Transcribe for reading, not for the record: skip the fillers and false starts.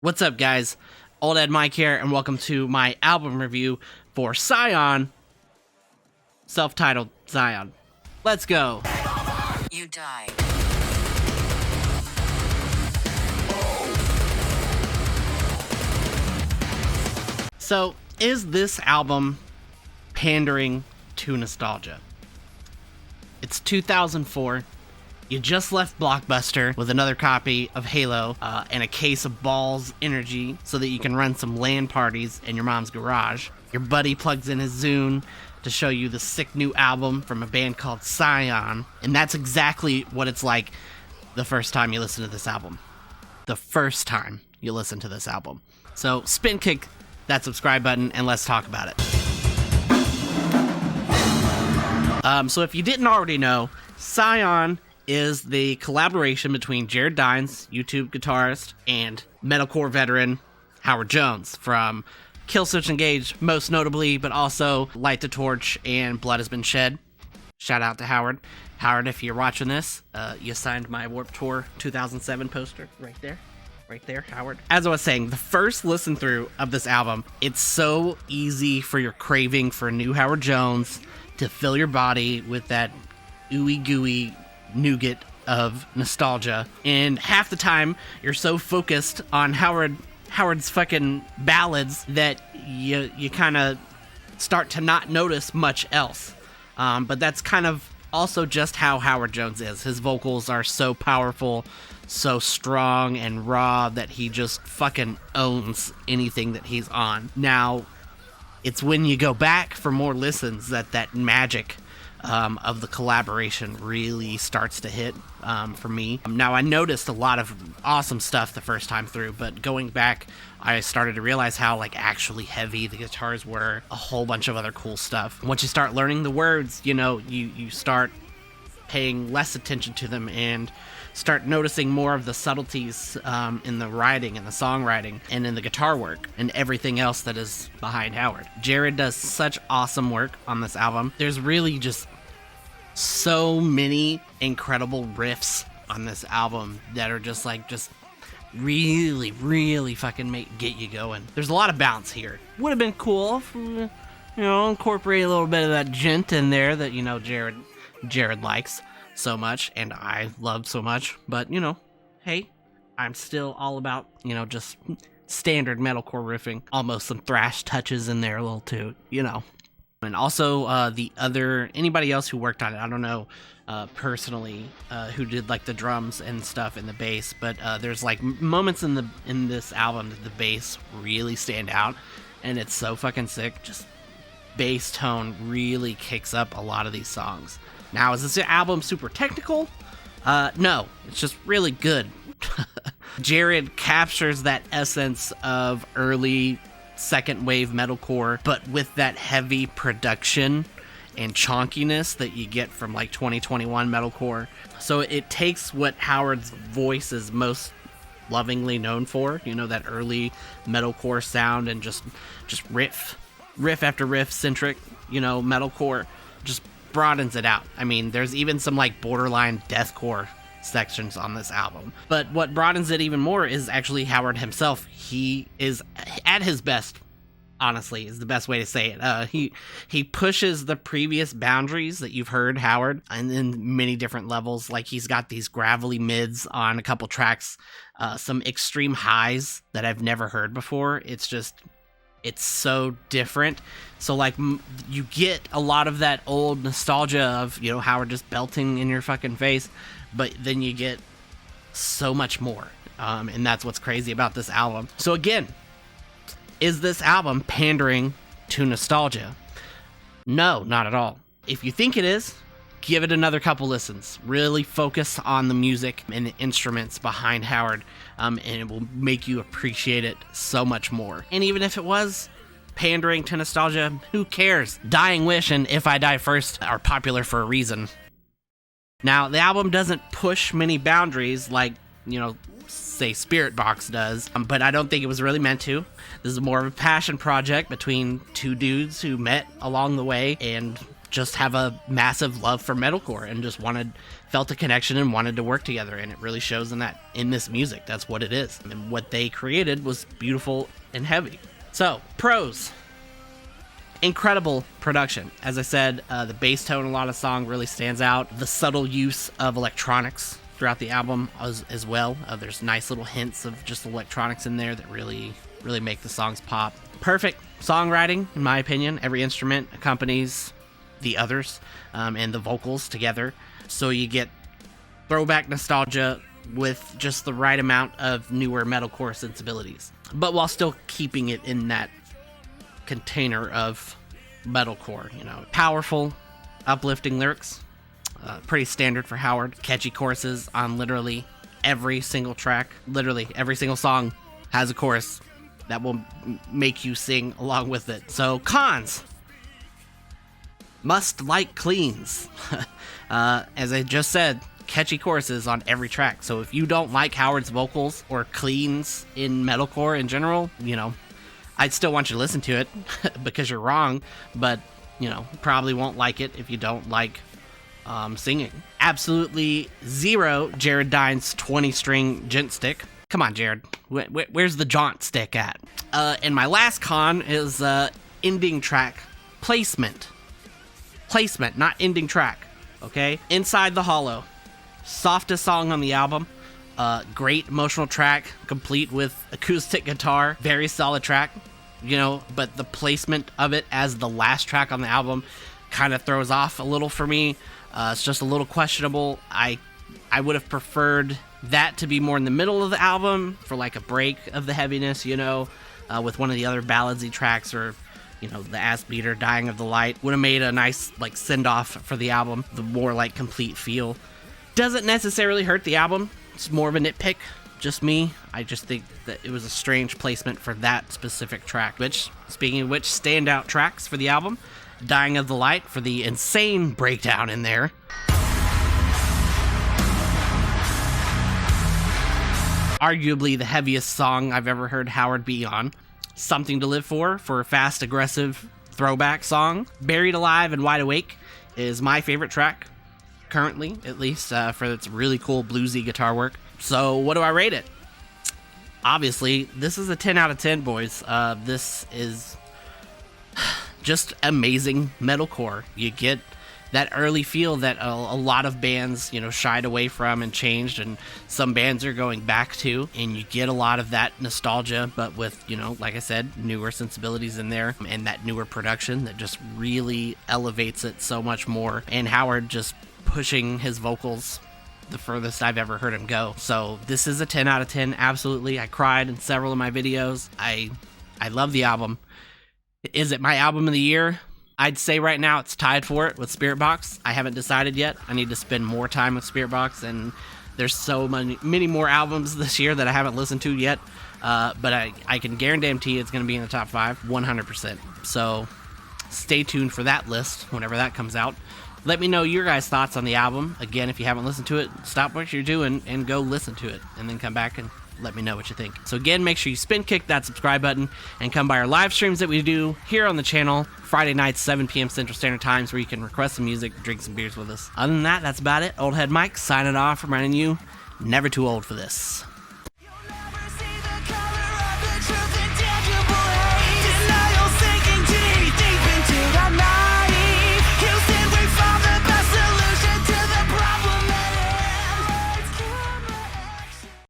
What's up, guys? Old Ed Mike here, and welcome to my album review for SION Self-Titled SION. Let's go. You died. So, is this album pandering to nostalgia? It's 2004. You just left Blockbuster with another copy of Halo and a case of Balls Energy so that you can run some LAN parties in your mom's garage. Your buddy plugs in his Zune to show you the sick new album from a band called SION, and that's exactly what it's like the first time you listen to this album. The first time you listen to this album. So spin kick that subscribe button and let's talk about it. So if you didn't already know, SION is the collaboration between Jared Dines, YouTube guitarist, and metalcore veteran Howard Jones from Killswitch Engage, most notably, but also Light the Torch and Blood Has Been Shed. Shout out to Howard. Howard, if you're watching this, you signed my Warped Tour 2007 poster right there. Right there, Howard. As I was saying, the first listen through of this album, it's so easy for your craving for new Howard Jones to fill your body with that ooey gooey nougat of nostalgia, and half the time you're so focused on Howard's fucking ballads that you kind of start to not notice much else. But that's kind of also just how Howard Jones is. His vocals are so powerful, so strong and raw that he just fucking owns anything that he's on. Now, it's when you go back for more listens that magic of the collaboration really starts to hit for me. Now, I noticed a lot of awesome stuff the first time through, but going back, I started to realize how actually heavy the guitars were, a whole bunch of other cool stuff. Once you start learning the words, you start paying less attention to them and start noticing more of the subtleties in the writing and the songwriting and in the guitar work and everything else that is behind Howard. Jared does such awesome work on this album. There's really just so many incredible riffs on this album that are just really fucking get you going. There's a lot of bounce here. Would have been cool if, incorporate a little bit of that gent in there that, Jared likes so much and I love so much, but hey, I'm still all about just standard metalcore riffing, almost some thrash touches in there a little too, and also anybody else who worked on it, I don't know personally who did the drums and stuff and the bass, but there's moments in this album that the bass really stand out, and it's so fucking sick. Just bass tone really kicks up a lot of these songs. Now, is this album super technical? No, it's just really good. Jared captures that essence of early second wave metalcore, but with that heavy production and chonkiness that you get from 2021 metalcore. So it takes what Howard's voice is most lovingly known for, that early metalcore sound, and just riff after riff centric, metalcore, just broadens it out. I mean, there's even some borderline deathcore sections on this album. But what broadens it even more is actually Howard himself. He is at his best, honestly, is the best way to say it. He pushes the previous boundaries that you've heard Howard and in many different levels. He's got these gravelly mids on a couple tracks, some extreme highs that I've never heard before. It's so different. So you get a lot of that old nostalgia of Howard just belting in your fucking face, but then you get so much more, and that's what's crazy about this album. So again, is this album pandering to nostalgia? No, not at all. If you think it is, give it another couple listens. Really focus on the music and the instruments behind Howard, and it will make you appreciate it so much more. And even if it was pandering to nostalgia, who cares? Dying Wish and If I Die First are popular for a reason. Now, the album doesn't push many boundaries say Spirit Box does, but I don't think it was really meant to. This is more of a passion project between two dudes who met along the way and just have a massive love for metalcore and just felt a connection and wanted to work together, and it really shows in this music. That's what it is. And what they created was beautiful and heavy. So, pros. Incredible production. As I said, the bass tone in a lot of song really stands out. The subtle use of electronics throughout the album as well. There's nice little hints of just electronics in there that really make the songs pop. Perfect songwriting, in my opinion. Every instrument accompanies the others, and the vocals together. So you get throwback nostalgia with just the right amount of newer metalcore sensibilities, but while still keeping it in that container of metalcore. Powerful, uplifting lyrics, pretty standard for Howard. Catchy choruses on literally every single track. Literally every single song has a chorus that will make you sing along with it. So, cons. Must like cleans. As I just said, catchy choruses on every track. So if you don't like Howard's vocals or cleans in metalcore in general, I'd still want you to listen to it because you're wrong, but, probably won't like it if you don't like singing. Absolutely zero Jared Dine's 20-string gent stick. Come on, Jared. Where's the jaunt stick at? And my last con is ending track placement. Placement, not ending track, okay? Inside the Hollow. Softest song on the album. Great emotional track, complete with acoustic guitar. Very solid track, but the placement of it as the last track on the album kind of throws off a little for me. It's just a little questionable. I would have preferred that to be more in the middle of the album for like a break of the heaviness, with one of the other balladsy tracks, or the ass beater, Dying of the Light would have made a nice like send off for the album, the more like complete feel. Doesn't necessarily hurt the album. It's more of a nitpick, just me. I just think that it was a strange placement for that specific track. Which, speaking of which, standout tracks for the album: Dying of the Light for the insane breakdown in there. Arguably the heaviest song I've ever heard Howard be on. Something to Live For a fast, aggressive throwback song. Buried Alive and Wide Awake is my favorite track, currently, at least, for its really cool bluesy guitar work. So what do I rate it? Obviously, this is a 10 out of 10, boys. This is just amazing metalcore. You get that early feel that a lot of bands, shied away from and changed, and some bands are going back to, and you get a lot of that nostalgia, but with, like I said, newer sensibilities in there, and that newer production that just really elevates it so much more, and Howard just pushing his vocals the furthest I've ever heard him go. So this is a 10 out of 10, absolutely. I cried in several of my videos. I love the album. Is it my album of the year? I'd say right now it's tied for it with Spirit Box. I haven't decided yet. I need to spend more time with Spirit Box, and there's so many more albums this year that I haven't listened to yet. But I can guarantee it's going to be in the top 5, 100%. So stay tuned for that list whenever that comes out. Let me know your guys' thoughts on the album. Again, if you haven't listened to it, stop what you're doing and go listen to it, and then come back and let me know what you think. So again, make sure you spin kick that subscribe button and come by our live streams that we do here on the channel Friday nights, 7 p.m. Central Standard Times, where you can request some music, drink some beers with us. Other than that, that's about it. Old Head Mike signing off, reminding you, never too old for this.